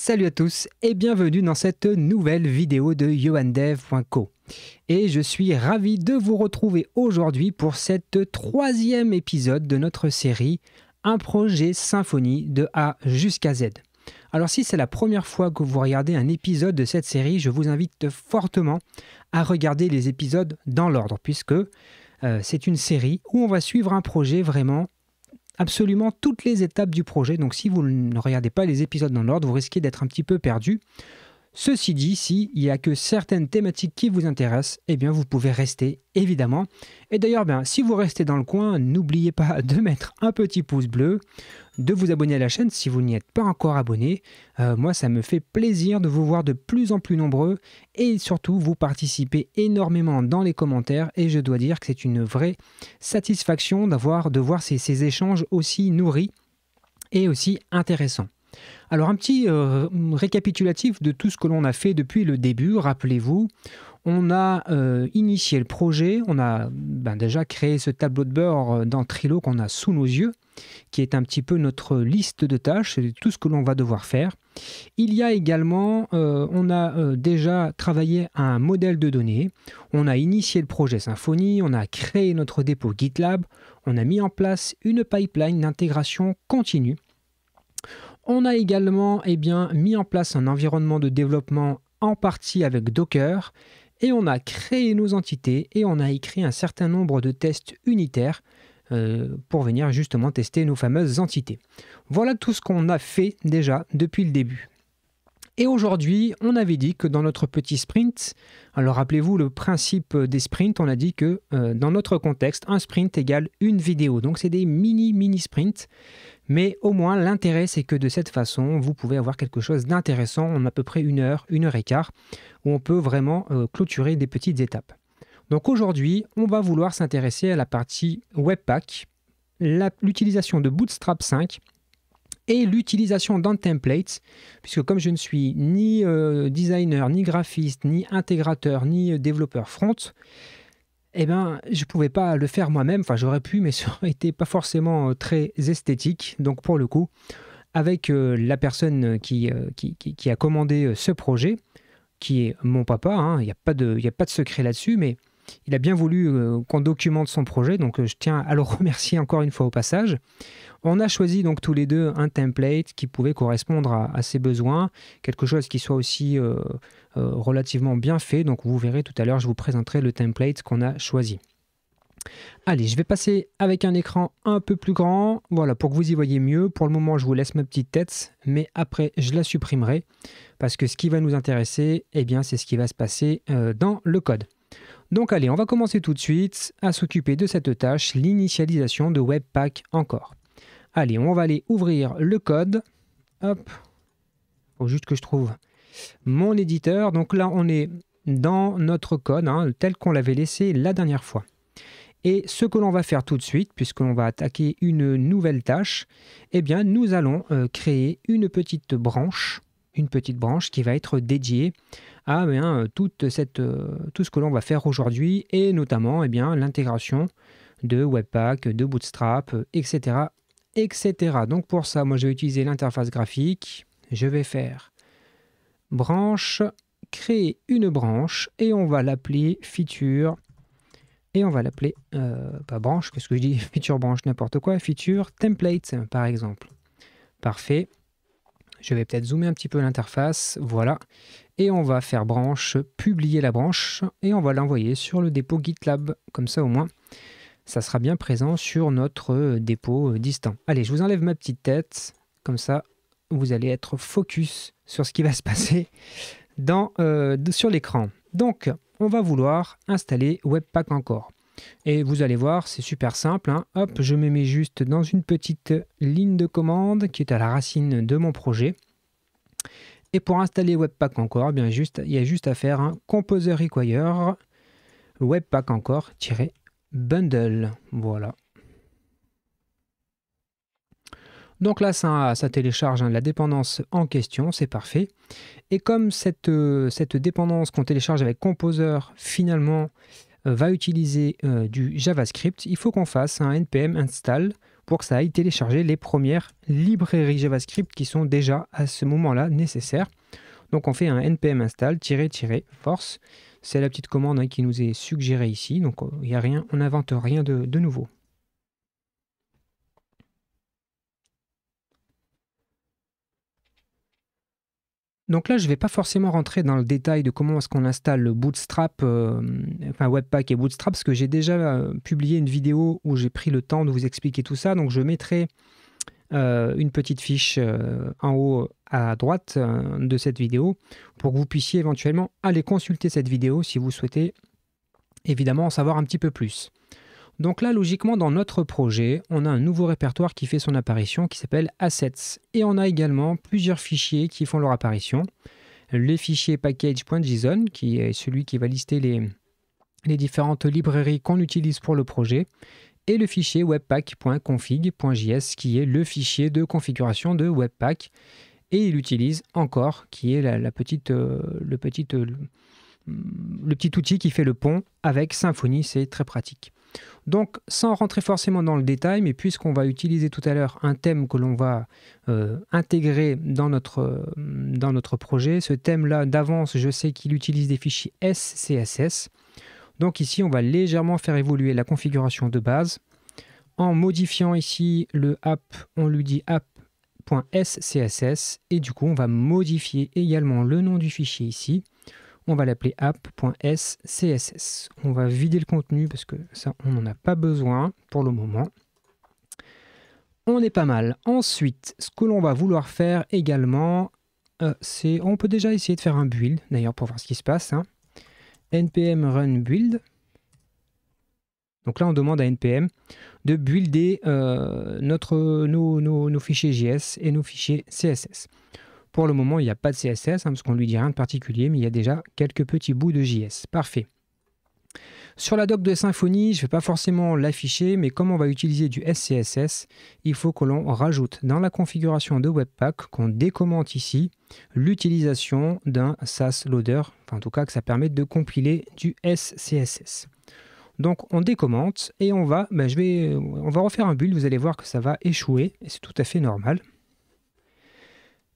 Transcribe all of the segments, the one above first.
Salut à tous et bienvenue dans cette nouvelle vidéo de yohandev.co. Et je suis ravi de vous retrouver aujourd'hui pour cette troisième épisode de notre série Un projet symphonie de A jusqu'à Z. Alors si c'est la première fois que vous regardez un épisode de cette série, je vous invite fortement à regarder les épisodes dans l'ordre puisque c'est une série où on va suivre un projet vraiment absolument toutes les étapes du projet. Donc si vous ne regardez pas les épisodes dans l'ordre, vous risquez d'être un petit peu perdu. Ceci dit, s'il n'y a que certaines thématiques qui vous intéressent, eh bien vous pouvez rester évidemment. Et d'ailleurs, si vous restez dans le coin, n'oubliez pas de mettre un petit pouce bleu, de vous abonner à la chaîne si vous n'y êtes pas encore abonné. Moi, ça me fait plaisir de vous voir de plus en plus nombreux et surtout vous participez énormément dans les commentaires et je dois dire que c'est une vraie satisfaction de voir ces échanges aussi nourris et aussi intéressants. Alors un petit récapitulatif de tout ce que l'on a fait depuis le début. Rappelez-vous, on a initié le projet, on a déjà créé ce tableau de bord dans Trello qu'on a sous nos yeux, qui est un petit peu notre liste de tâches, c'est tout ce que l'on va devoir faire. Il y a également, on a déjà travaillé un modèle de données, on a initié le projet Symfony, on a créé notre dépôt GitLab, on a mis en place une pipeline d'intégration continue. On a également mis en place un environnement de développement en partie avec Docker et on a créé nos entités et on a écrit un certain nombre de tests unitaires pour venir justement tester nos fameuses entités. Voilà tout ce qu'on a fait déjà depuis le début. Et aujourd'hui, on avait dit que dans notre petit sprint, alors rappelez-vous le principe des sprints, on a dit que dans notre contexte, un sprint égale une vidéo. Donc c'est des mini sprints. Mais au moins, l'intérêt, c'est que de cette façon, vous pouvez avoir quelque chose d'intéressant en à peu près 1 heure et quart, où on peut vraiment clôturer des petites étapes. Donc aujourd'hui, on va vouloir s'intéresser à la partie Webpack, l'utilisation de Bootstrap 5 et l'utilisation d'un template, puisque comme je ne suis ni designer, ni graphiste, ni intégrateur, ni développeur front, je ne pouvais pas le faire moi-même, enfin j'aurais pu, mais ça aurait été pas forcément très esthétique. Donc pour le coup, avec la personne qui a commandé ce projet, qui est mon papa, il n'y a pas de secret là-dessus, mais il a bien voulu qu'on documente son projet, donc je tiens à le remercier encore une fois au passage. On a choisi donc tous les deux un template qui pouvait correspondre à ses besoins, quelque chose qui soit aussi relativement bien fait. Donc vous verrez tout à l'heure, je vous présenterai le template qu'on a choisi. Allez, je vais passer avec un écran un peu plus grand, voilà, pour que vous y voyez mieux. Pour le moment, je vous laisse ma petite tête, mais après, je la supprimerai, parce que ce qui va nous intéresser, c'est ce qui va se passer dans le code. Donc allez, on va commencer tout de suite à s'occuper de cette tâche, l'initialisation de Webpack encore. Allez, on va aller ouvrir le code. Hop, faut juste que je trouve mon éditeur. Donc là, on est dans notre code, tel qu'on l'avait laissé la dernière fois. Et ce que l'on va faire tout de suite, puisque l'on va attaquer une nouvelle tâche, nous allons créer une petite branche qui va être dédiée à tout ce que l'on va faire aujourd'hui, et notamment l'intégration de Webpack, de Bootstrap, etc., etc. Donc pour ça, moi je vais utiliser l'interface graphique, je vais faire branche, créer une branche, et on va l'appeler feature, et on va l'appeler, pas branche, qu'est-ce que je dis, feature branche, n'importe quoi, feature template par exemple. Parfait. Je vais peut-être zoomer un petit peu l'interface, voilà. Et on va faire branche, publier la branche, et on va l'envoyer sur le dépôt GitLab. Comme ça, au moins, ça sera bien présent sur notre dépôt distant. Allez, je vous enlève ma petite tête. Comme ça, vous allez être focus sur ce qui va se passer sur l'écran. Donc, on va vouloir installer Webpack encore. Et vous allez voir, c'est super simple. Hop, je me mets juste dans une petite ligne de commande qui est à la racine de mon projet. Et pour installer Webpack encore, il y a juste à faire un composer require Webpack encore-bundle. Voilà. Donc là, ça télécharge la dépendance en question, c'est parfait. Et comme cette dépendance qu'on télécharge avec Composer, finalement, va utiliser du JavaScript, il faut qu'on fasse un npm install pour que ça aille télécharger les premières librairies JavaScript qui sont déjà à ce moment-là nécessaires. Donc on fait un npm install -force. C'est la petite commande qui nous est suggérée ici. Donc il n'y a rien, on n'invente rien de nouveau. Donc là, je ne vais pas forcément rentrer dans le détail de comment est-ce qu'on installe le Bootstrap, enfin Webpack et Bootstrap, parce que j'ai déjà publié une vidéo où j'ai pris le temps de vous expliquer tout ça. Donc je mettrai une petite fiche en haut à droite de cette vidéo pour que vous puissiez éventuellement aller consulter cette vidéo si vous souhaitez évidemment en savoir un petit peu plus. Donc là, logiquement, dans notre projet, on a un nouveau répertoire qui fait son apparition qui s'appelle Assets. Et on a également plusieurs fichiers qui font leur apparition. Les fichiers package.json, qui est celui qui va lister les différentes librairies qu'on utilise pour le projet. Et le fichier webpack.config.js, qui est le fichier de configuration de Webpack. Et il utilise encore, qui est le petit outil qui fait le pont avec Symfony, c'est très pratique. Donc, sans rentrer forcément dans le détail, mais puisqu'on va utiliser tout à l'heure un thème que l'on va intégrer dans notre projet, ce thème-là, d'avance, je sais qu'il utilise des fichiers SCSS. Donc ici, on va légèrement faire évoluer la configuration de base. En modifiant ici le app, on lui dit app.scss, et du coup, on va modifier également le nom du fichier ici. On va l'appeler app.scss. On va vider le contenu parce que ça, on n'en a pas besoin pour le moment. On est pas mal. Ensuite, ce que l'on va vouloir faire également, c'est... On peut déjà essayer de faire un build, d'ailleurs, pour voir ce qui se passe. npm run build. Donc là, on demande à npm de builder nos fichiers JS et nos fichiers CSS. Pour le moment, il n'y a pas de CSS, parce qu'on ne lui dit rien de particulier, mais il y a déjà quelques petits bouts de JS. Parfait. Sur la doc de Symfony, je ne vais pas forcément l'afficher, mais comme on va utiliser du SCSS, il faut que l'on rajoute dans la configuration de Webpack, qu'on décommente ici, l'utilisation d'un Sass loader, enfin en tout cas que ça permette de compiler du SCSS. Donc on décommente et on va refaire un build, vous allez voir que ça va échouer, et c'est tout à fait normal.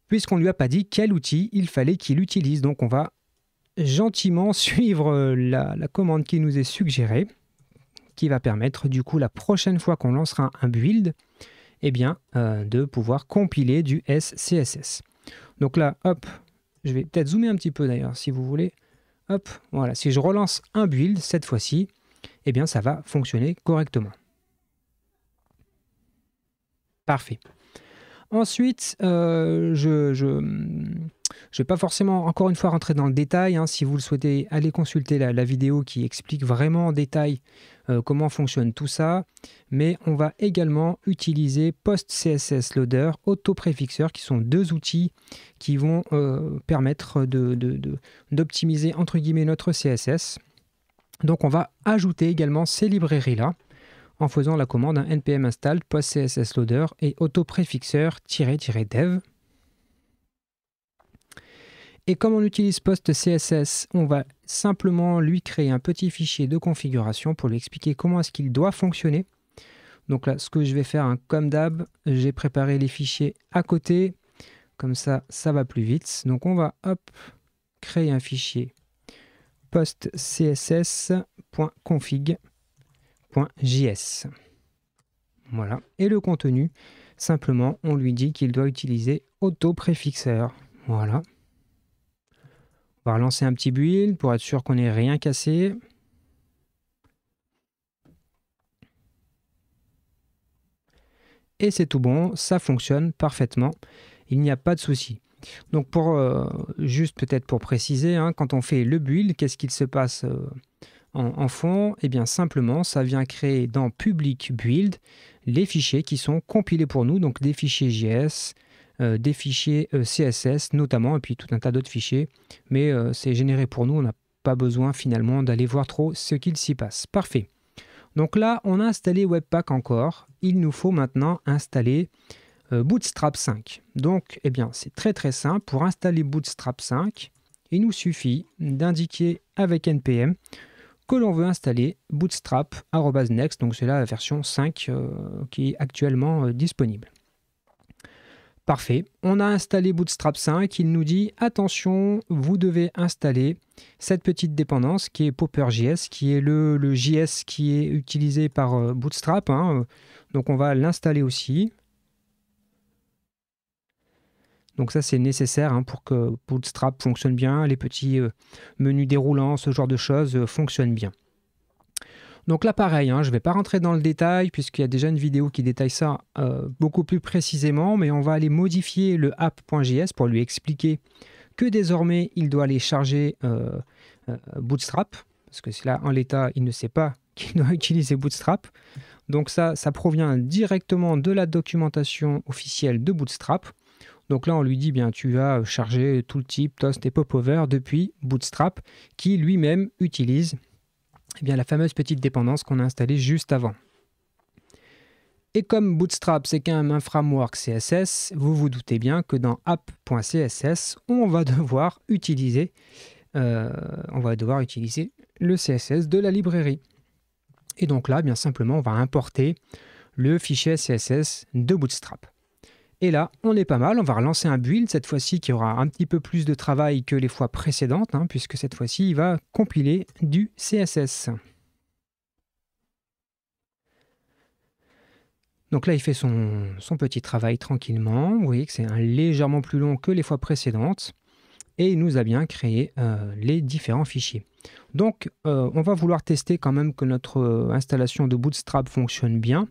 Puisqu'on ne lui a pas dit quel outil il fallait qu'il utilise. Donc on va gentiment suivre la commande qui nous est suggérée, qui va permettre du coup la prochaine fois qu'on lancera un build, de pouvoir compiler du SCSS. Donc là, hop, je vais peut-être zoomer un petit peu d'ailleurs si vous voulez. Hop, voilà, si je relance un build cette fois-ci, ça va fonctionner correctement. Parfait. Ensuite, je ne vais pas forcément, encore une fois, rentrer dans le détail. Si vous le souhaitez, allez consulter la vidéo qui explique vraiment en détail comment fonctionne tout ça. Mais on va également utiliser PostCSS Loader, AutoPrefixer, qui sont deux outils qui vont permettre d'optimiser, entre guillemets, notre CSS. Donc, on va ajouter également ces librairies-là en faisant la commande npm install postcssloader et autoprefixer-dev. Et comme on utilise postcss, on va simplement lui créer un petit fichier de configuration pour lui expliquer comment est-ce qu'il doit fonctionner. Donc là, ce que je vais faire, comme d'hab, j'ai préparé les fichiers à côté, comme ça, ça va plus vite. Donc on va créer un fichier postcss.config. .js. Voilà. Et le contenu, simplement, on lui dit qu'il doit utiliser AutoPrefixer. Voilà. On va relancer un petit build pour être sûr qu'on n'ait rien cassé. Et c'est tout bon, ça fonctionne parfaitement. Il n'y a pas de souci. Donc, juste peut-être pour préciser, quand on fait le build, qu'est-ce qu'il se passe en fond? Simplement, ça vient créer dans public build les fichiers qui sont compilés pour nous, donc des fichiers JS, des fichiers CSS notamment, et puis tout un tas d'autres fichiers, mais c'est généré pour nous, on n'a pas besoin finalement d'aller voir trop ce qu'il s'y passe. Parfait. Donc là, on a installé Webpack encore, il nous faut maintenant installer Bootstrap 5. Donc, c'est très très simple. Pour installer Bootstrap 5, il nous suffit d'indiquer avec npm que l'on veut installer bootstrap@next, donc c'est la version 5 qui est actuellement disponible. Parfait, on a installé Bootstrap 5, il nous dit attention, vous devez installer cette petite dépendance qui est Popper.js, qui est le JS qui est utilisé par Bootstrap, hein. Donc on va l'installer aussi. Donc ça c'est nécessaire hein, pour que Bootstrap fonctionne bien, les petits menus déroulants, ce genre de choses fonctionnent bien. Donc là pareil, hein, je ne vais pas rentrer dans le détail puisqu'il y a déjà une vidéo qui détaille ça beaucoup plus précisément, mais on va aller modifier le app.js pour lui expliquer que désormais il doit aller charger Bootstrap, parce que là en l'état il ne sait pas qu'il doit utiliser Bootstrap. Donc ça provient directement de la documentation officielle de Bootstrap. Donc là on lui dit bien tu vas charger tout le type toast et popover depuis Bootstrap qui lui-même utilise eh bien, la fameuse petite dépendance qu'on a installée juste avant. Et comme Bootstrap, c'est quand même un framework CSS, vous vous doutez bien que dans app.css, on va devoir utiliser le CSS de la librairie. Et donc là, bien simplement, on va importer le fichier CSS de Bootstrap. Et là, on est pas mal, on va relancer un build, cette fois-ci qui aura un petit peu plus de travail que les fois précédentes, hein, puisque cette fois-ci, il va compiler du CSS. Donc là, il fait son petit travail tranquillement. Vous voyez que c'est légèrement plus long que les fois précédentes. Et il nous a bien créé les différents fichiers. Donc, on va vouloir tester quand même que notre installation de Bootstrap fonctionne bien.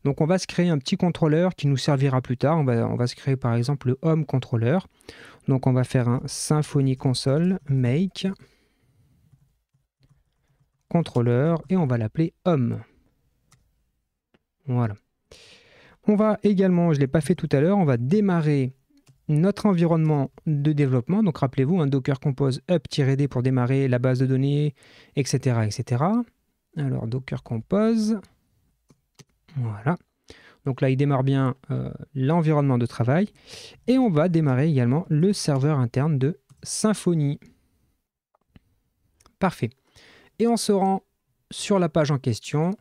Donc, on va se créer un petit contrôleur qui nous servira plus tard. On va se créer par exemple le Home Controller. Donc, on va faire un Symfony Console make controller et on va l'appeler Home. Voilà. On va également, je ne l'ai pas fait tout à l'heure, on va démarrer notre environnement de développement. Donc rappelez-vous, un Docker Compose up-d pour démarrer la base de données, etc. etc. Alors Docker Compose, voilà. Donc là, il démarre bien l'environnement de travail. Et on va démarrer également le serveur interne de Symfony. Parfait. Et on se rend sur la page en question.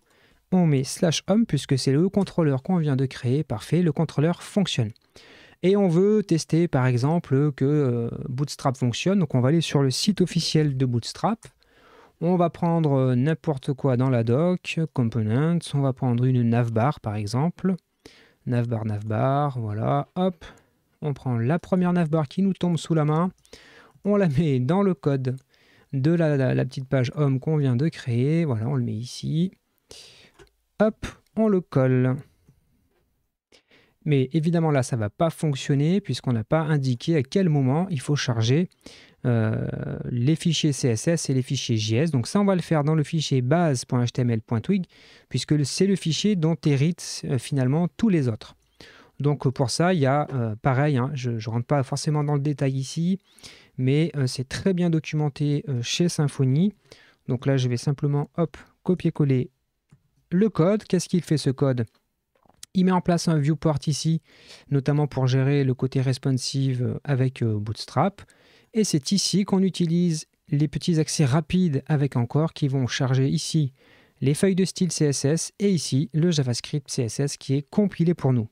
On met /home puisque c'est le contrôleur qu'on vient de créer. Parfait, le contrôleur fonctionne. Et on veut tester par exemple que Bootstrap fonctionne. Donc on va aller sur le site officiel de Bootstrap. On va prendre n'importe quoi dans la doc, components. On va prendre une navbar par exemple. Navbar, voilà, hop. On prend la première navbar qui nous tombe sous la main. On la met dans le code de la petite page home qu'on vient de créer. Voilà, on le met ici. Hop, on le colle. Mais évidemment là, ça ne va pas fonctionner puisqu'on n'a pas indiqué à quel moment il faut charger les fichiers CSS et les fichiers JS. Donc ça, on va le faire dans le fichier base.html.twig puisque c'est le fichier dont héritent finalement tous les autres. Donc pour ça, il y a pareil, hein, je ne rentre pas forcément dans le détail ici, mais c'est très bien documenté chez Symfony. Donc là, je vais simplement copier-coller le code. Qu'est-ce qu'il fait ce code ? Il met en place un viewport ici, notamment pour gérer le côté responsive avec Bootstrap. Et c'est ici qu'on utilise les petits accès rapides avec encore qui vont charger ici les feuilles de style CSS et ici le JavaScript CSS qui est compilé pour nous.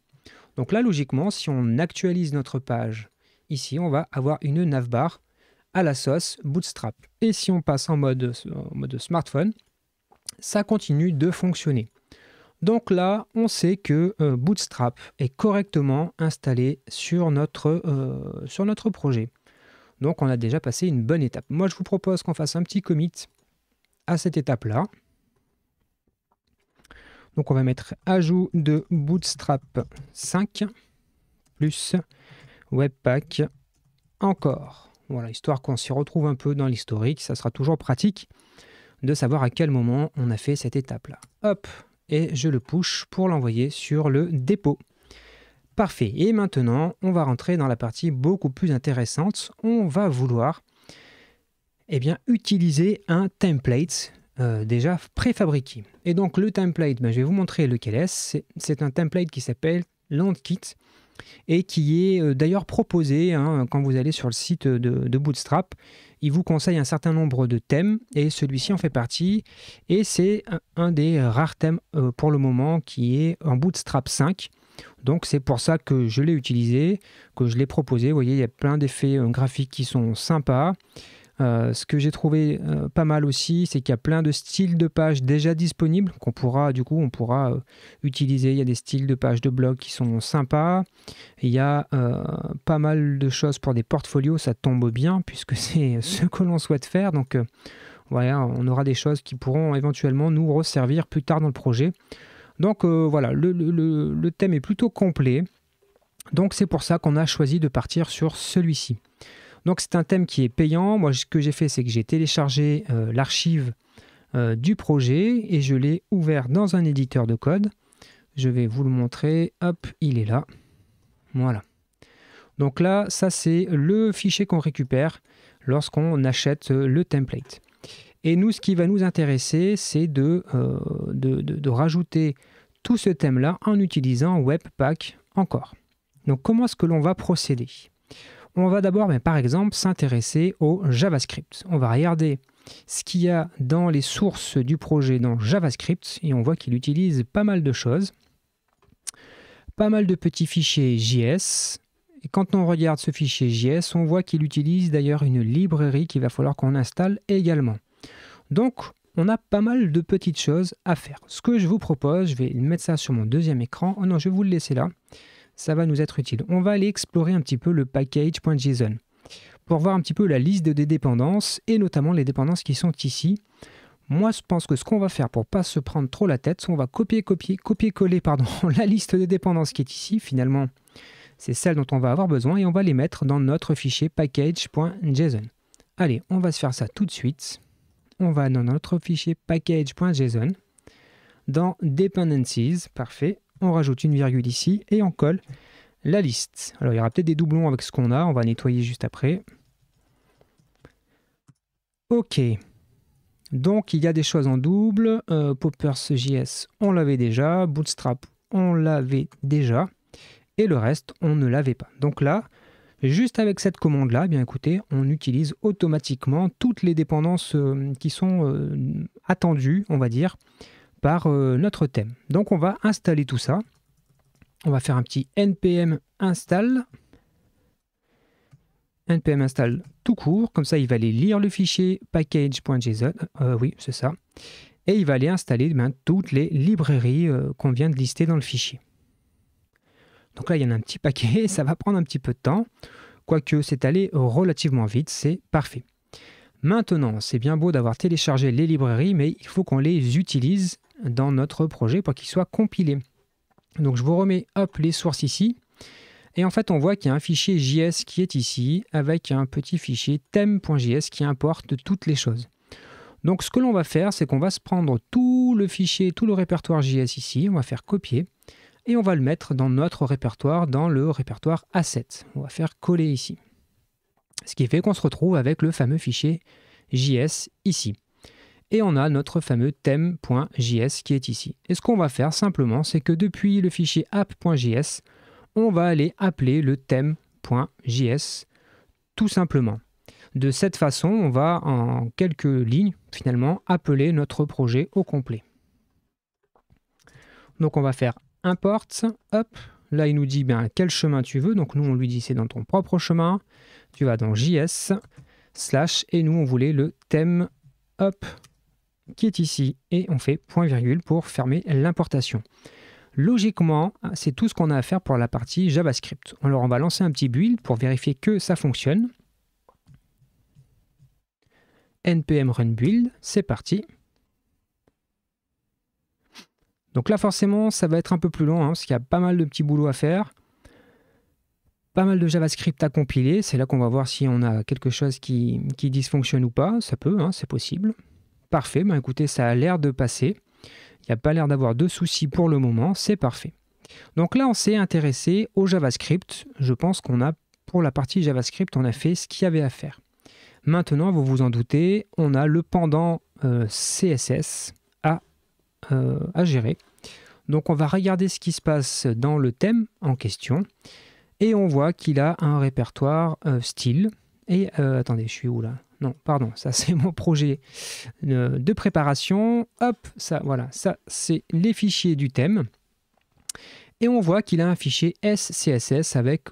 Donc là, logiquement, si on actualise notre page, ici, on va avoir une navbar à la sauce Bootstrap. Et si on passe en mode smartphone, ça continue de fonctionner. Donc là, on sait que Bootstrap est correctement installé sur notre projet. Donc on a déjà passé une bonne étape. Moi, je vous propose qu'on fasse un petit commit à cette étape-là. Donc on va mettre ajout de Bootstrap 5 plus Webpack encore. Voilà, histoire qu'on s'y retrouve un peu dans l'historique. Ça sera toujours pratique de savoir à quel moment on a fait cette étape-là. Hop, et je le push pour l'envoyer sur le dépôt. Parfait. Et maintenant, on va rentrer dans la partie beaucoup plus intéressante. On va vouloir utiliser un template déjà préfabriqué. Et donc le template, je vais vous montrer lequel est. C'est un template qui s'appelle Landkit et qui est d'ailleurs proposé quand vous allez sur le site de Bootstrap. il vous conseille un certain nombre de thèmes et celui-ci en fait partie. Et c'est un des rares thèmes pour le moment qui est en Bootstrap 5. Donc c'est pour ça que je l'ai utilisé, que je l'ai proposé. Vous voyez, il y a plein d'effets graphiques qui sont sympas. Ce que j'ai trouvé pas mal aussi, c'est qu'il y a plein de styles de pages déjà disponibles qu'on pourra utiliser. Il y a des styles de pages de blog qui sont sympas. Il y a pas mal de choses pour des portfolios, ça tombe bien puisque c'est ce que l'on souhaite faire. Donc voilà, on aura des choses qui pourront éventuellement nous resservir plus tard dans le projet. Donc voilà, le thème est plutôt complet. Donc c'est pour ça qu'on a choisi de partir sur celui-ci. Donc c'est un thème qui est payant. Moi, ce que j'ai fait, c'est que j'ai téléchargé l'archive du projet et je l'ai ouvert dans un éditeur de code. Je vais vous le montrer. Hop, il est là. Voilà. Donc là, ça c'est le fichier qu'on récupère lorsqu'on achète le template. Et nous, ce qui va nous intéresser, c'est de rajouter tout ce thème-là en utilisant Webpack encore. Donc comment est-ce que l'on va procéder ? On va d'abord, par exemple, s'intéresser au JavaScript. On va regarder ce qu'il y a dans les sources du projet dans JavaScript et on voit qu'il utilise pas mal de choses. Pas mal de petits fichiers JS. Et quand on regarde ce fichier JS, on voit qu'il utilise d'ailleurs une librairie qu'il va falloir qu'on installe également. Donc, on a pas mal de petites choses à faire. Ce que je vous propose, je vais mettre ça sur mon deuxième écran. Oh non, je vais vous le laisser là. Ça va nous être utile. On va aller explorer un petit peu le package.json pour voir un petit peu la liste des dépendances et notamment les dépendances qui sont ici. Moi, je pense que ce qu'on va faire pour ne pas se prendre trop la tête, c'est qu'on va copier-coller la liste de dépendances qui est ici. Finalement, c'est celle dont on va avoir besoin et on va les mettre dans notre fichier package.json. Allez, on va se faire ça tout de suite. On va dans notre fichier package.json, dans Dependencies, parfait. On rajoute une virgule ici et on colle la liste. Alors il y aura peut-être des doublons avec ce qu'on a, on va nettoyer juste après. Ok, donc il y a des choses en double. Poppers.js, on l'avait déjà. Bootstrap, on l'avait déjà. Et le reste, on ne l'avait pas. Donc là, juste avec cette commande-là, bien écoutez, on utilise automatiquement toutes les dépendances qui sont attendues, on va dire, par notre thème. Donc on va installer tout ça. On va faire un petit npm install. npm install tout court, comme ça il va aller lire le fichier package.json. Oui, c'est ça. Et il va aller installer toutes les librairies qu'on vient de lister dans le fichier. Donc là, il y en a un petit paquet, ça va prendre un petit peu de temps. Quoique c'est allé relativement vite, c'est parfait. Maintenant, c'est bien beau d'avoir téléchargé les librairies, mais il faut qu'on les utilise dans notre projet pour qu'ils soient compilés. Donc je vous remets les sources ici. Et en fait, on voit qu'il y a un fichier JS qui est ici, avec un petit fichier theme.js qui importe toutes les choses. Donc ce que l'on va faire, c'est qu'on va se prendre tout le fichier, tout le répertoire JS ici, on va faire copier, et on va le mettre dans notre répertoire, dans le répertoire Assets. On va faire coller ici. Ce qui fait qu'on se retrouve avec le fameux fichier JS ici. Et on a notre fameux theme.js qui est ici. Et ce qu'on va faire simplement, c'est que depuis le fichier app.js, on va aller appeler le theme.js tout simplement. De cette façon, on va en quelques lignes finalement appeler notre projet au complet. Donc on va faire import, là il nous dit quel chemin tu veux, donc nous on lui dit c'est dans ton propre chemin, tu vas dans JS, / et nous on voulait le thème qui est ici, et on fait point virgule pour fermer l'importation. Logiquement, c'est tout ce qu'on a à faire pour la partie JavaScript. Alors on va lancer un petit build pour vérifier que ça fonctionne. npm run build, c'est parti. Donc là forcément ça va être un peu plus long, parce qu'il y a pas mal de petits boulots à faire. Pas mal de JavaScript à compiler, c'est là qu'on va voir si on a quelque chose qui dysfonctionne ou pas, ça peut, c'est possible. Parfait, écoutez, ça a l'air de passer. Il n'y a pas l'air d'avoir de soucis pour le moment, c'est parfait. Donc là, on s'est intéressé au JavaScript. Je pense qu'on a, pour la partie JavaScript, on a fait ce qu'il y avait à faire. Maintenant, vous vous en doutez, on a le pendant CSS à gérer. Donc on va regarder ce qui se passe dans le thème en question. Et on voit qu'il a un répertoire style. Et attendez, je suis où là? Non, pardon, ça c'est mon projet de préparation. Hop, ça, voilà, ça c'est les fichiers du thème. Et on voit qu'il a un fichier SCSS avec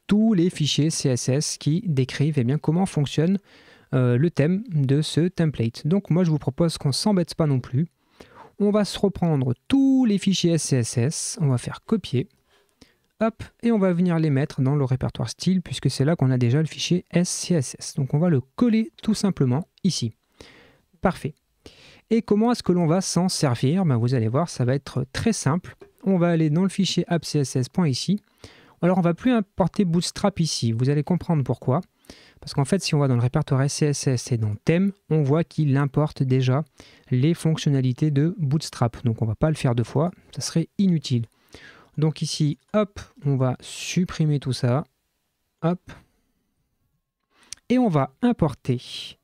tous les fichiers CSS qui décrivent eh bien, comment fonctionne le thème de ce template. Donc moi je vous propose qu'on ne s'embête pas non plus. On va se reprendre tous les fichiers SCSS, on va faire copier. Hop, et on va venir les mettre dans le répertoire style puisque c'est là qu'on a déjà le fichier SCSS. Donc on va le coller tout simplement ici. Parfait. Et comment est-ce que l'on va s'en servir? Vous allez voir, ça va être très simple. On va aller dans le fichier app.css.ici. Alors on ne va plus importer Bootstrap ici, vous allez comprendre pourquoi. Parce qu'en fait, si on va dans le répertoire SCSS et dans thème, on voit qu'il importe déjà les fonctionnalités de Bootstrap. Donc on ne va pas le faire deux fois, ça serait inutile. Donc ici, hop, on va supprimer tout ça. Hop. Et on va importer.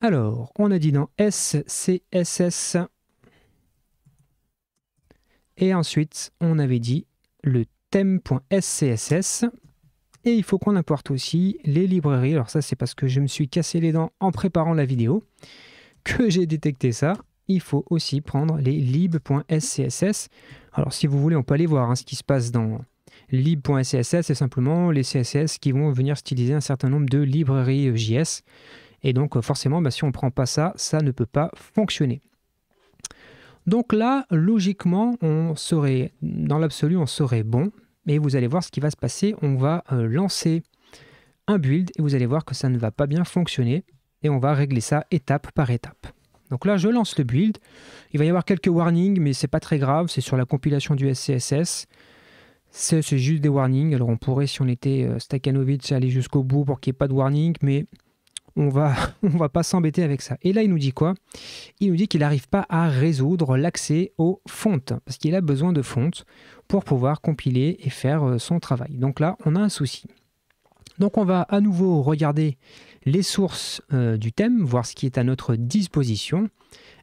Alors, on a dit dans SCSS. Et ensuite, on avait dit le thème.scss. Et il faut qu'on importe aussi les librairies. Alors ça, c'est parce que je me suis cassé les dents en préparant la vidéo que j'ai détecté ça. Il faut aussi prendre les lib.scss. Alors si vous voulez, on peut aller voir ce qui se passe dans lib.scss. C'est simplement les CSS qui vont venir styliser un certain nombre de librairies JS. Et donc forcément, si on ne prend pas ça, ça ne peut pas fonctionner. Donc là, logiquement, on serait, dans l'absolu, on serait bon. Mais vous allez voir ce qui va se passer. On va lancer un build et vous allez voir que ça ne va pas bien fonctionner. Et on va régler ça étape par étape. Donc là, je lance le build. Il va y avoir quelques warnings, mais c'est pas très grave. C'est sur la compilation du SCSS. C'est juste des warnings. Alors on pourrait, si on était Stakhanovic, aller jusqu'au bout pour qu'il n'y ait pas de warning, mais on va pas s'embêter avec ça. Et là, il nous dit quoi? Il nous dit qu'il n'arrive pas à résoudre l'accès aux fontes, parce qu'il a besoin de fontes pour pouvoir compiler et faire son travail. Donc là, on a un souci. Donc on va à nouveau regarder les sources du thème, voir ce qui est à notre disposition.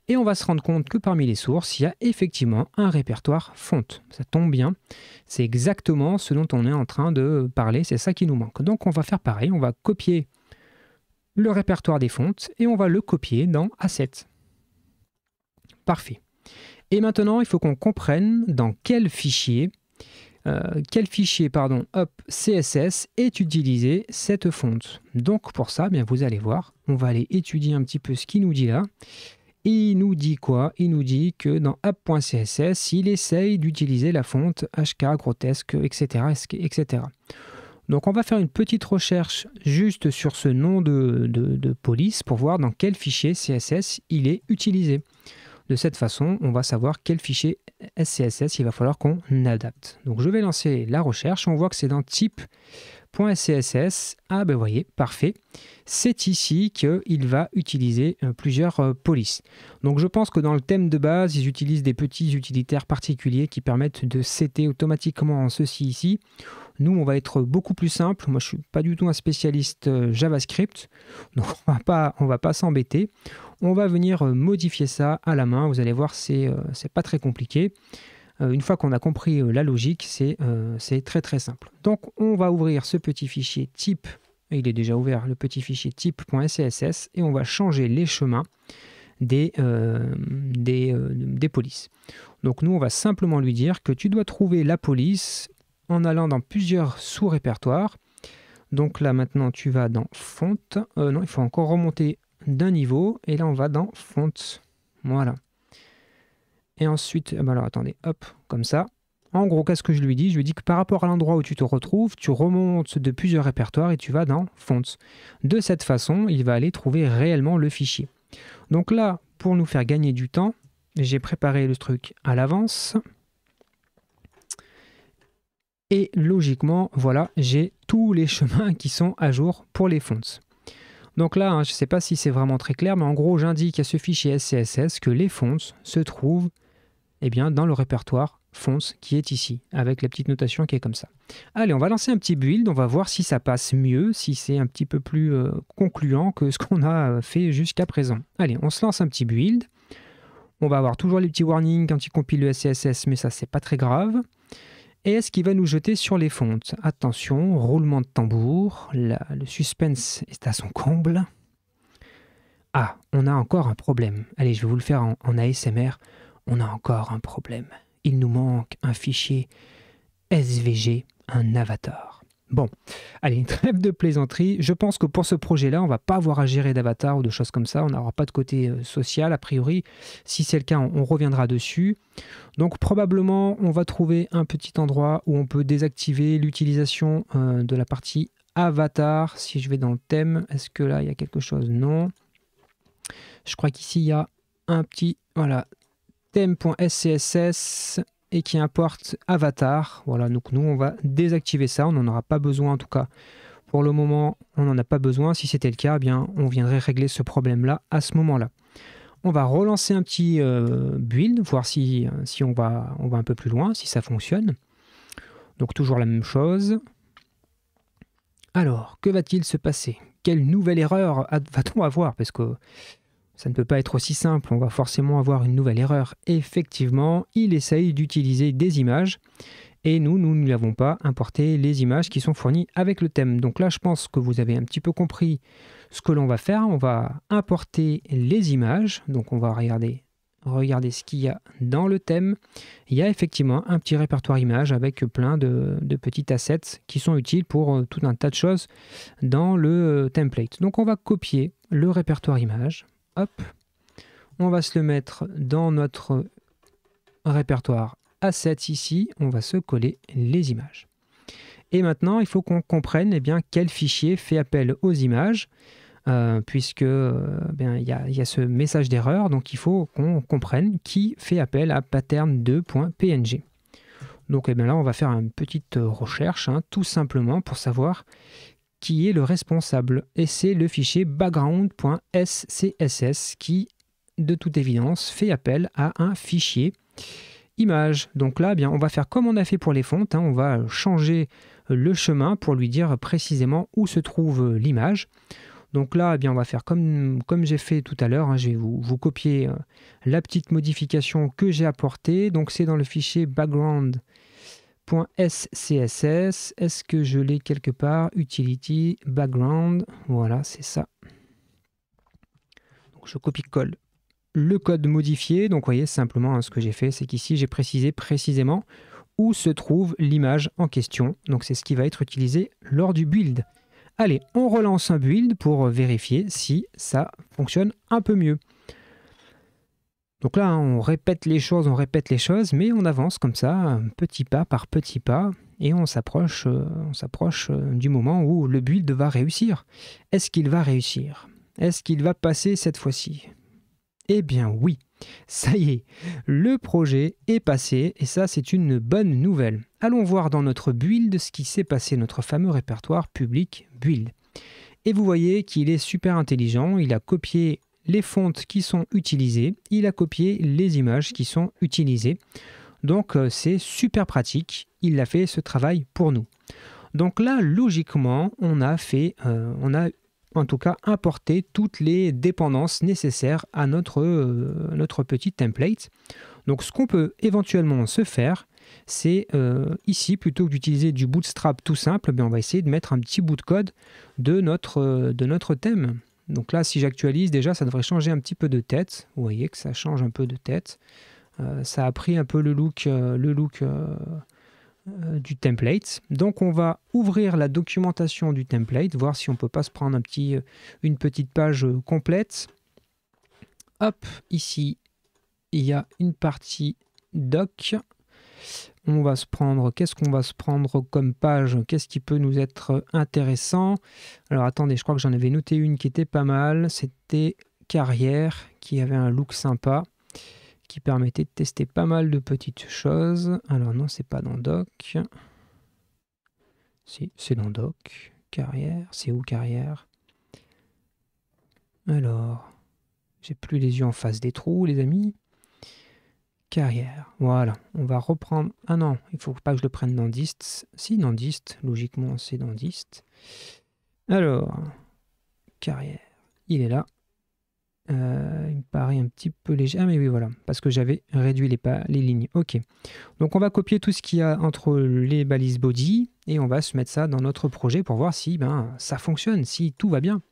Et on va se rendre compte que parmi les sources, il y a effectivement un répertoire fonte. Ça tombe bien, c'est exactement ce dont on est en train de parler, c'est ça qui nous manque. Donc on va faire pareil, on va copier le répertoire des fontes et on va le copier dans Assets. Parfait. Et maintenant, il faut qu'on comprenne dans quel fichier CSS est utilisée cette fonte. Donc pour ça, vous allez voir, on va aller étudier un petit peu ce qu'il nous dit là. Et il nous dit quoi? Il nous dit que dans app.css, il essaye d'utiliser la fonte HK, grotesque, etc., etc. Donc on va faire une petite recherche juste sur ce nom de police pour voir dans quel fichier CSS il est utilisé. De cette façon, on va savoir quel fichier SCSS il va falloir qu'on adapte. Donc je vais lancer la recherche, on voit que c'est dans type.scss. Ah ben vous voyez, parfait. C'est ici qu'il va utiliser plusieurs polices. Donc je pense que dans le thème de base, ils utilisent des petits utilitaires particuliers qui permettent de setter automatiquement ceci ici. Nous, on va être beaucoup plus simple. Moi, je ne suis pas du tout un spécialiste JavaScript, donc on va pas s'embêter. On va venir modifier ça à la main. Vous allez voir, c'est pas très compliqué. Une fois qu'on a compris la logique, c'est très très simple. Donc, on va ouvrir ce petit fichier type. Il est déjà ouvert, le petit fichier type.scss, et on va changer les chemins des polices. Donc, nous, on va simplement lui dire que tu dois trouver la police en allant dans plusieurs sous-répertoires. Donc là, maintenant, tu vas dans fonte. Non, il faut encore remonter d'un niveau. Et là, on va dans fonte. Voilà. Et ensuite, alors attendez, hop, comme ça. En gros, qu'est-ce que je lui dis? Je lui dis que par rapport à l'endroit où tu te retrouves, tu remontes de plusieurs répertoires et tu vas dans fonte. De cette façon, il va aller trouver réellement le fichier. Donc là, pour nous faire gagner du temps, j'ai préparé le truc à l'avance. Et logiquement, voilà, j'ai tous les chemins qui sont à jour pour les fonts. Donc là, je ne sais pas si c'est vraiment très clair, mais en gros, j'indique à ce fichier SCSS que les fonts se trouvent dans le répertoire fonts qui est ici, avec la petite notation qui est comme ça. Allez, on va lancer un petit build, on va voir si ça passe mieux, si c'est un petit peu plus concluant que ce qu'on a fait jusqu'à présent. Allez, on se lance un petit build. On va avoir toujours les petits warnings quand il compile le SCSS, mais ça, c'est pas très grave. Et est-ce qu'il va nous jeter sur les fontes? Attention, roulement de tambour, le suspense est à son comble. Ah, on a encore un problème. Allez, je vais vous le faire en ASMR. On a encore un problème. Il nous manque un fichier SVG, un avatar. Bon, allez, trêve de plaisanterie. Je pense que pour ce projet-là, on va pas avoir à gérer d'avatar ou de choses comme ça. On n'aura pas de côté social, a priori. Si c'est le cas, on reviendra dessus. Donc probablement, on va trouver un petit endroit où on peut désactiver l'utilisation de la partie avatar. Si je vais dans le thème, est-ce que là, il y a quelque chose? Non. Je crois qu'ici, il y a un petit, voilà, thème.scss et qui importe avatar. Voilà, donc nous, on va désactiver ça. On n'en aura pas besoin, en tout cas. Pour le moment, on n'en a pas besoin. Si c'était le cas, eh bien, on viendrait régler ce problème-là à ce moment-là. On va relancer un petit build, voir si on va un peu plus loin, si ça fonctionne. Donc toujours la même chose. Alors, que va-t-il se passer? Quelle nouvelle erreur va-t-on avoir? Parce que ça ne peut pas être aussi simple, on va forcément avoir une nouvelle erreur. Effectivement, il essaye d'utiliser des images et nous ne l'avons pas importé les images qui sont fournies avec le thème. Donc là, je pense que vous avez un petit peu compris ce que l'on va faire. On va importer les images, donc on va regarder ce qu'il y a dans le thème. Il y a effectivement un petit répertoire images avec plein de petits assets qui sont utiles pour tout un tas de choses dans le template. Donc on va copier le répertoire images. Hop, on va se le mettre dans notre répertoire assets ici, on va se coller les images. Et maintenant, il faut qu'on comprenne eh bien, quel fichier fait appel aux images, puisque il y a ce message d'erreur, donc il faut qu'on comprenne qui fait appel à pattern2.png. Donc eh bien, là, on va faire une petite recherche, tout simplement pour savoir qui est le responsable. Et c'est le fichier background.scss qui, de toute évidence, fait appel à un fichier image. Donc là, eh bien, on va faire comme on a fait pour les fontes. On va changer le chemin pour lui dire précisément où se trouve l'image. Donc là, eh bien, on va faire comme j'ai fait tout à l'heure. Je vais vous copier la petite modification que j'ai apportée. Donc c'est dans le fichier background.scss. Est-ce que je l'ai quelque part? Utility, background, voilà, c'est ça. Donc je copie-colle le code modifié. Donc vous voyez, simplement ce que j'ai fait, c'est qu'ici j'ai précisé précisément où se trouve l'image en question. Donc c'est ce qui va être utilisé lors du build. Allez, on relance un build pour vérifier si ça fonctionne un peu mieux. Donc là, on répète les choses, mais on avance comme ça, petit pas par petit pas, et on s'approche du moment où le build va réussir. Est-ce qu'il va réussir? Est-ce qu'il va passer cette fois-ci? Eh bien oui, ça y est, le projet est passé, et ça c'est une bonne nouvelle. Allons voir dans notre build ce qui s'est passé, notre fameux répertoire public build. Et vous voyez qu'il est super intelligent, il a copié les fontes qui sont utilisées, il a copié les images qui sont utilisées. Donc c'est super pratique, il a fait ce travail pour nous. Donc là, logiquement, on a en tout cas importé toutes les dépendances nécessaires à notre petit template. Donc ce qu'on peut éventuellement se faire, c'est ici, plutôt que d'utiliser du bootstrap tout simple, on va essayer de mettre un petit bout de code de notre thème. Donc là, si j'actualise, déjà, ça devrait changer un petit peu de tête. Vous voyez que ça change un peu de tête. Ça a pris un peu le look du template. Donc, on va ouvrir la documentation du template, voir si on ne peut pas se prendre une petite page complète. Hop, ici, il y a une partie doc. On va se prendre, qu'est-ce qu'on va se prendre comme page? Qu'est-ce qui peut nous être intéressant? Alors attendez, je crois que j'en avais noté une qui était pas mal. C'était carrière, qui avait un look sympa, qui permettait de tester pas mal de petites choses. Alors non, c'est pas dans doc. Si, c'est dans doc. Carrière, c'est où carrière? Alors, j'ai plus les yeux en face des trous, les amis. Carrière, voilà, on va reprendre, ah non, il ne faut pas que je le prenne dans dist, si dans dist, logiquement c'est dans dist. Alors, carrière, il est là, Il me paraît un petit peu léger. Ah mais oui, voilà, parce que j'avais réduit les lignes. Ok. Donc on va copier tout ce qu'il y a entre les balises body et on va se mettre ça dans notre projet pour voir si ça fonctionne, si tout va bien.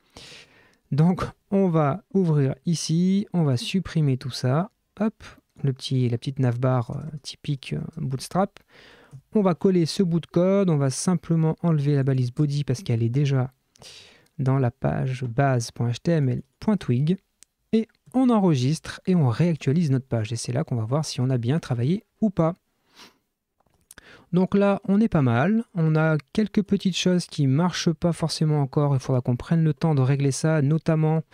Donc on va ouvrir ici, on va supprimer tout ça. Hop, la petite navbar typique Bootstrap. On va coller ce bout de code, on va simplement enlever la balise body parce qu'elle est déjà dans la page base.html.twig. Et on enregistre et on réactualise notre page. Et c'est là qu'on va voir si on a bien travaillé ou pas. Donc là, on est pas mal. On a quelques petites choses qui ne marchent pas forcément encore. Il faudra qu'on prenne le temps de régler ça, notamment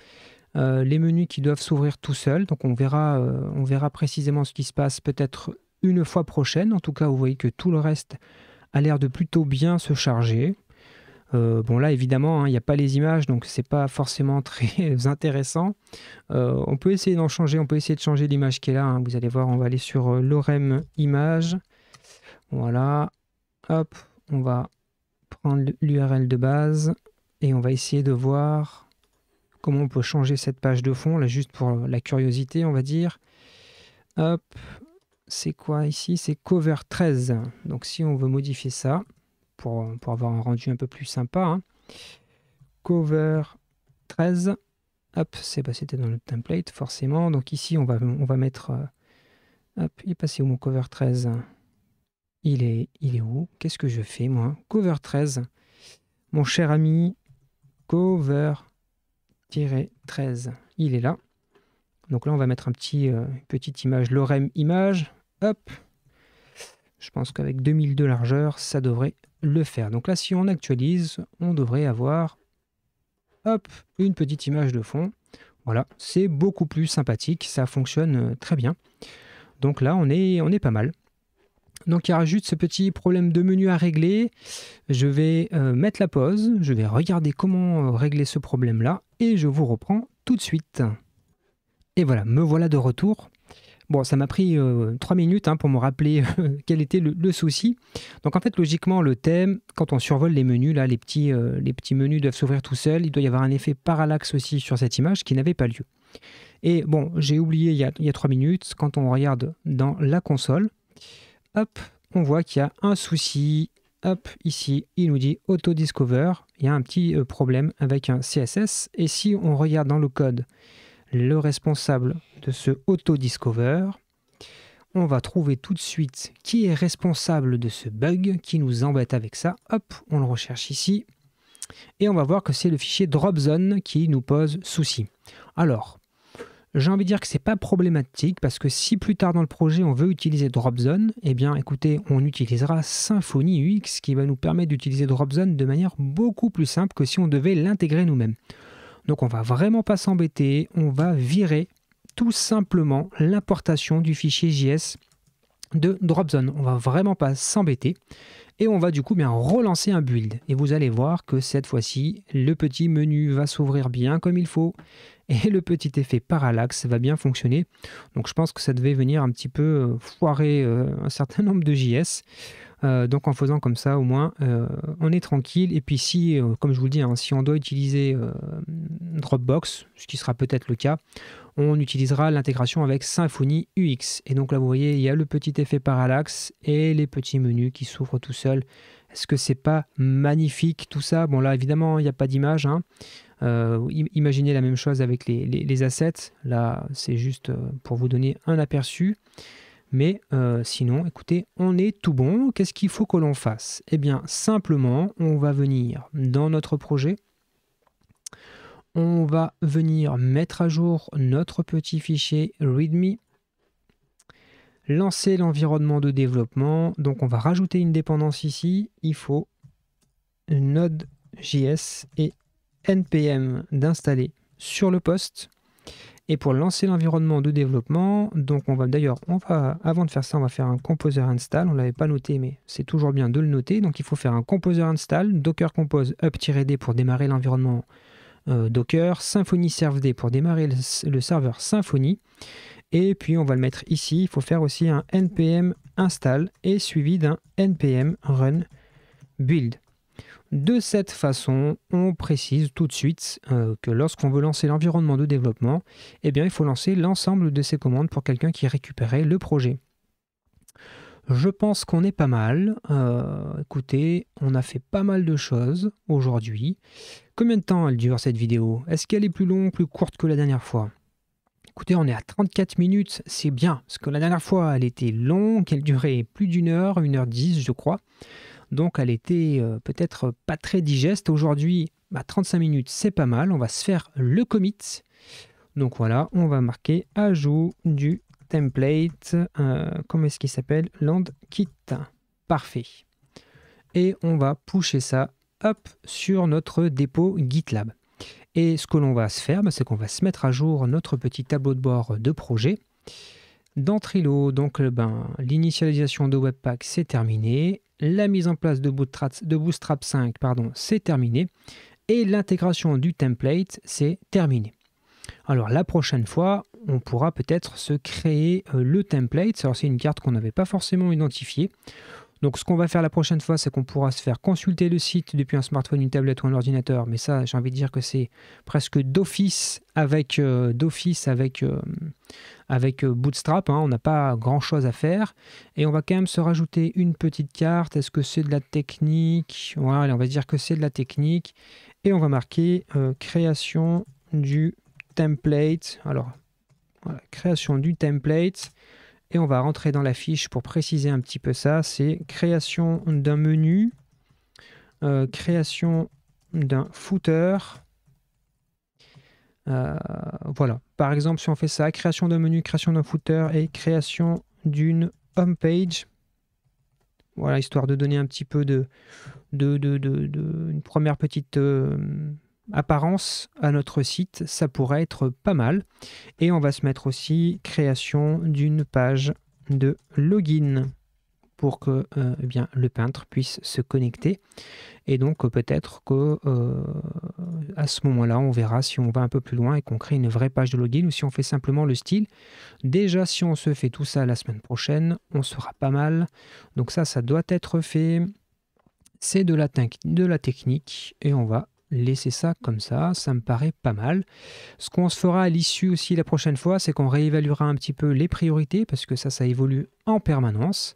les menus qui doivent s'ouvrir tout seuls. Donc on verra précisément ce qui se passe peut-être une fois prochaine. En tout cas, vous voyez que tout le reste a l'air de plutôt bien se charger. Bon là évidemment il n'y a pas les images donc c'est pas forcément très intéressant. On peut essayer d'en changer, on peut essayer de changer l'image qui est là, vous allez voir, on va aller sur l'orem image, voilà, hop, on va prendre l'URL de base et on va essayer de voir comment on peut changer cette page de fond là, juste pour la curiosité on va dire. Hop, c'est quoi ici, c'est cover 13, donc si on veut modifier ça pour avoir un rendu un peu plus sympa. Cover 13. Hop, c'était dans le template, forcément. Donc ici, on va mettre... hop, il est passé où mon cover 13 ? Il est où ? Qu'est-ce que je fais, moi ? Cover 13. Mon cher ami, cover-13. Il est là. Donc là, on va mettre petite image, l'orem image. Hop. Je pense qu'avec 2002 largeur, ça devrait le faire. Donc là, si on actualise, on devrait avoir une petite image de fond. Voilà, c'est beaucoup plus sympathique, ça fonctionne très bien. Donc là, on est pas mal. Donc il y aura juste ce petit problème de menu à régler. Je vais mettre la pause, je vais regarder comment régler ce problème-là et je vous reprends tout de suite. Et voilà, me voilà de retour. Bon, ça m'a pris 3 minutes pour me rappeler quel était le souci. Donc en fait, logiquement, le thème, quand on survole les menus, là, les petits menus doivent s'ouvrir tout seuls. Il doit y avoir un effet parallaxe aussi sur cette image qui n'avait pas lieu. Et bon, j'ai oublié il y a 3 minutes, quand on regarde dans la console, hop, on voit qu'il y a un souci. Hop, ici, il nous dit Auto Discover. Il y a un petit problème avec un CSS. Et si on regarde dans le code, le responsable de ce Auto-Discover, on va trouver tout de suite qui est responsable de ce bug qui nous embête avec ça. Hop, on le recherche ici. Et on va voir que c'est le fichier dropzone qui nous pose souci. Alors, j'ai envie de dire que ce n'est pas problématique parce que si plus tard dans le projet on veut utiliser dropzone, eh bien écoutez, on utilisera Symfony UX qui va nous permettre d'utiliser dropzone de manière beaucoup plus simple que si on devait l'intégrer nous-mêmes. Donc on va vraiment pas s'embêter, on va virer tout simplement l'importation du fichier JS de dropzone. On va vraiment pas s'embêter et on va du coup bien relancer un build. Et vous allez voir que cette fois-ci, le petit menu va s'ouvrir bien comme il faut et le petit effet parallaxe va bien fonctionner. Donc je pense que ça devait venir un petit peu foirer un certain nombre de JS. Donc en faisant comme ça, au moins, on est tranquille. Et puis si, comme je vous le dis, si on doit utiliser Dropbox, ce qui sera peut-être le cas, on utilisera l'intégration avec Symfony UX. Et donc là, vous voyez, il y a le petit effet parallaxe et les petits menus qui s'ouvrent tout seuls. Est-ce que c'est pas magnifique tout ça? Bon là, évidemment, il n'y a pas d'image. Imaginez la même chose avec les assets. Là, c'est juste pour vous donner un aperçu. Mais sinon, écoutez, on est tout bon. Qu'est-ce qu'il faut que l'on fasse? Eh bien, simplement, on va venir dans notre projet. On va venir mettre à jour notre petit fichier README. Lancer l'environnement de développement. Donc, on va rajouter une dépendance ici. Il faut Node.js et npm d'installer sur le poste. Et pour lancer l'environnement de développement, donc avant de faire ça, on va faire un composer install. On ne l'avait pas noté, mais c'est toujours bien de le noter. Donc il faut faire un composer install, docker compose up-d pour démarrer l'environnement Docker, Symfony servd pour démarrer le serveur Symfony. Et puis on va le mettre ici. Il faut faire aussi un npm install et suivi d'un npm run build. De cette façon, on précise tout de suite que lorsqu'on veut lancer l'environnement de développement, eh bien, il faut lancer l'ensemble de ces commandes pour quelqu'un qui récupérait le projet. Je pense qu'on est pas mal. Écoutez, on a fait pas mal de choses aujourd'hui. Combien de temps elle dure cette vidéo? Est-ce qu'elle est plus longue, plus courte que la dernière fois? Écoutez, on est à 34 minutes, c'est bien, parce que la dernière fois, elle était longue, elle durait plus d'une heure, 1h10, je crois. Donc, elle était peut-être pas très digeste. Aujourd'hui, 35 minutes, c'est pas mal. On va se faire le commit. Donc voilà, on va marquer ajout du template. Comment est-ce qu'il s'appelle? LandKit. Parfait. Et on va pusher ça, hop, sur notre dépôt GitLab. Et ce que l'on va se faire, c'est qu'on va se mettre à jour notre petit tableau de bord de projet. Dans Trello, donc l'initialisation de Webpack, c'est terminé. La mise en place de Bootstrap 5, c'est terminé. Et l'intégration du template, c'est terminé. Alors la prochaine fois, on pourra peut-être se créer le template. Alors c'est une carte qu'on n'avait pas forcément identifiée. Donc ce qu'on va faire la prochaine fois, c'est qu'on pourra se faire consulter le site depuis un smartphone, une tablette ou un ordinateur. Mais ça, j'ai envie de dire que c'est presque d'office avec Bootstrap. On n'a pas grand-chose à faire. Et on va quand même se rajouter une petite carte. Est-ce que c'est de la technique? Voilà, on va dire que c'est de la technique. Et on va marquer création du template. Alors, voilà, création du template. Et on va rentrer dans la fiche pour préciser un petit peu ça. C'est création d'un menu, création d'un footer. Voilà. Par exemple, si on fait ça, création d'un menu, création d'un footer et création d'une home page. Voilà, histoire de donner un petit peu une première petite apparence à notre site, ça pourrait être pas mal. Et on va se mettre aussi création d'une page de login pour que le peintre puisse se connecter. Et donc peut-être que à ce moment-là, on verra si on va un peu plus loin et qu'on crée une vraie page de login ou si on fait simplement le style. Déjà, si on se fait tout ça la semaine prochaine, on sera pas mal. Donc ça doit être fait. C'est de la technique et on va laisser ça comme ça me paraît pas mal. Ce qu'on se fera à l'issue aussi la prochaine fois, c'est qu'on réévaluera un petit peu les priorités parce que ça évolue en permanence.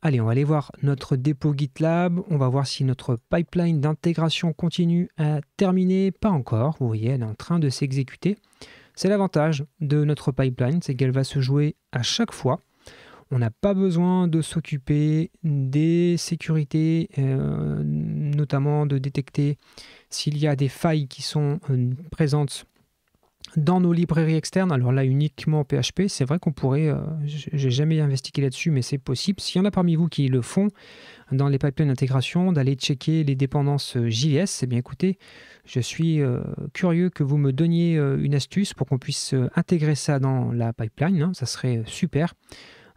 Allez, on va aller voir notre dépôt GitLab, on va voir si notre pipeline d'intégration continue à terminer. Pas encore, vous voyez, elle est en train de s'exécuter. C'est l'avantage de notre pipeline, c'est qu'elle va se jouer à chaque fois. On n'a pas besoin de s'occuper des sécurités, notamment de détecter s'il y a des failles qui sont présentes dans nos librairies externes. Alors là, uniquement PHP, c'est vrai qu'on pourrait, j'ai jamais investigué là-dessus, mais c'est possible. S'il y en a parmi vous qui le font dans les pipelines d'intégration, d'aller checker les dépendances JS, eh bien écoutez, je suis curieux que vous me donniez une astuce pour qu'on puisse intégrer ça dans la pipeline. Ça serait super.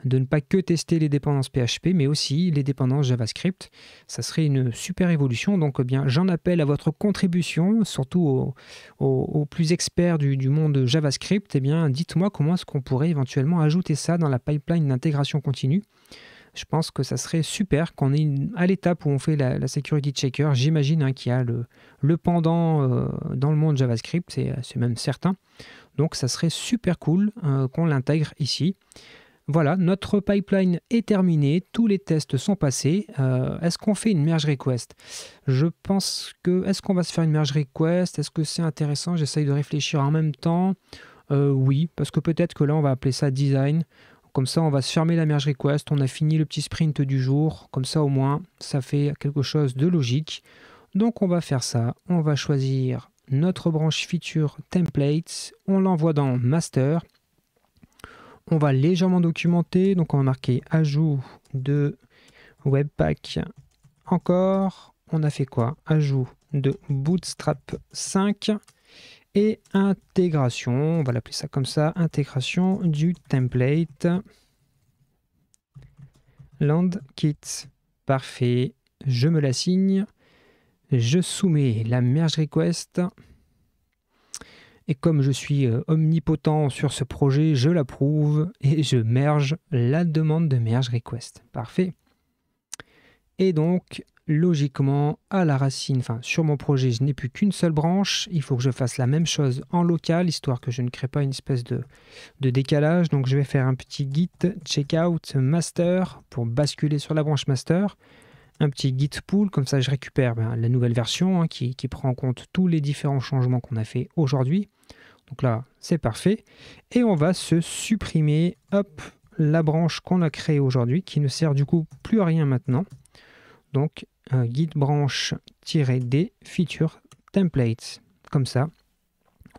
De ne pas que tester les dépendances PHP, mais aussi les dépendances JavaScript. Ça serait une super évolution. Donc, j'en appelle à votre contribution, surtout aux plus experts du monde JavaScript. Dites-moi comment est-ce qu'on pourrait éventuellement ajouter ça dans la pipeline d'intégration continue. Je pense que ça serait super qu'on ait à l'étape où on fait la security checker. J'imagine qu'il y a le pendant dans le monde JavaScript, c'est même certain. Donc, ça serait super cool qu'on l'intègre ici. Voilà, notre pipeline est terminée, tous les tests sont passés. Est-ce qu'on fait une merge request? Je pense que... Est-ce qu'on va se faire une merge request? Est-ce que c'est intéressant? J'essaye de réfléchir en même temps. Oui, parce que peut-être que là, on va appeler ça design. Comme ça, on va se fermer la merge request. On a fini le petit sprint du jour. Comme ça, au moins, ça fait quelque chose de logique. Donc, on va faire ça. On va choisir notre branche feature templates. On l'envoie dans master. On va légèrement documenter, donc on va marquer ajout de Webpack encore. On a fait quoi? Ajout de Bootstrap 5 et intégration, on va l'appeler ça comme ça, intégration du template LandKit. Parfait, je me l'assigne, je soumets la merge request. Et comme je suis omnipotent sur ce projet, je l'approuve et je merge la demande de merge request. Parfait. Et donc, logiquement, à la racine, enfin sur mon projet, je n'ai plus qu'une seule branche. Il faut que je fasse la même chose en local, histoire que je ne crée pas une espèce de décalage. Donc je vais faire un petit git checkout master pour basculer sur la branche master. Un petit git pull, comme ça je récupère la nouvelle version qui prend en compte tous les différents changements qu'on a fait aujourd'hui. Donc là, c'est parfait. Et on va se supprimer, hop, la branche qu'on a créée aujourd'hui, qui ne sert du coup plus à rien maintenant. Donc, git branche-d feature templates. Comme ça,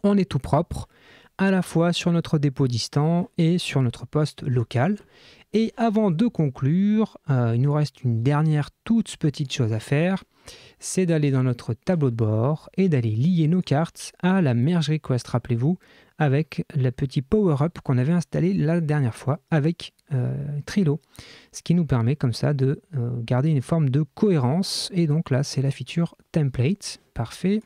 on est tout propre, à la fois sur notre dépôt distant et sur notre poste local. Et avant de conclure, il nous reste une dernière toute petite chose à faire. C'est d'aller dans notre tableau de bord et d'aller lier nos cartes à la merge request, rappelez-vous, avec le petit power-up qu'on avait installé la dernière fois avec Trello. Ce qui nous permet comme ça de garder une forme de cohérence. Et donc là, c'est la feature template. Parfait.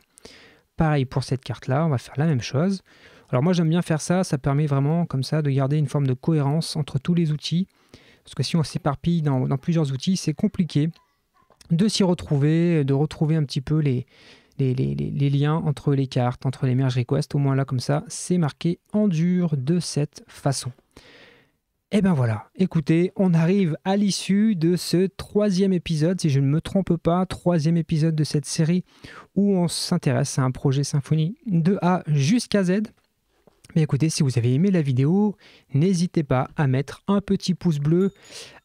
Pareil pour cette carte-là, on va faire la même chose. Alors moi, j'aime bien faire ça. Ça permet vraiment comme ça de garder une forme de cohérence entre tous les outils. Parce que si on s'éparpille dans plusieurs outils, c'est compliqué de s'y retrouver, de retrouver un petit peu les liens entre les cartes, entre les merge requests. Au moins là, comme ça, c'est marqué en dur de cette façon. Et ben voilà, écoutez, on arrive à l'issue de ce 3e épisode, si je ne me trompe pas, 3e épisode de cette série où on s'intéresse à un projet Symfony de A jusqu'à Z. Mais écoutez, si vous avez aimé la vidéo, n'hésitez pas à mettre un petit pouce bleu,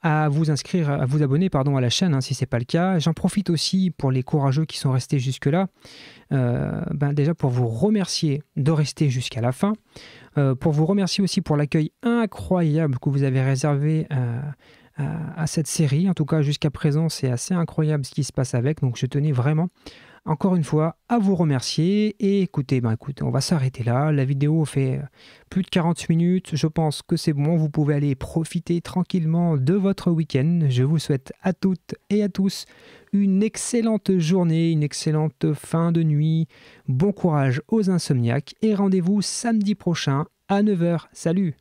à vous inscrire, à vous abonner à la chaîne si ce n'est pas le cas. J'en profite aussi pour les courageux qui sont restés jusque-là, déjà pour vous remercier de rester jusqu'à la fin, pour vous remercier aussi pour l'accueil incroyable que vous avez réservé à cette série. En tout cas, jusqu'à présent, c'est assez incroyable ce qui se passe avec, donc je tenais vraiment encore une fois à vous remercier. Et écoutez, on va s'arrêter là. La vidéo fait plus de 40 minutes. Je pense que c'est bon. Vous pouvez aller profiter tranquillement de votre week-end. Je vous souhaite à toutes et à tous une excellente journée, une excellente fin de nuit. Bon courage aux insomniaques et rendez-vous samedi prochain à 9 h. Salut!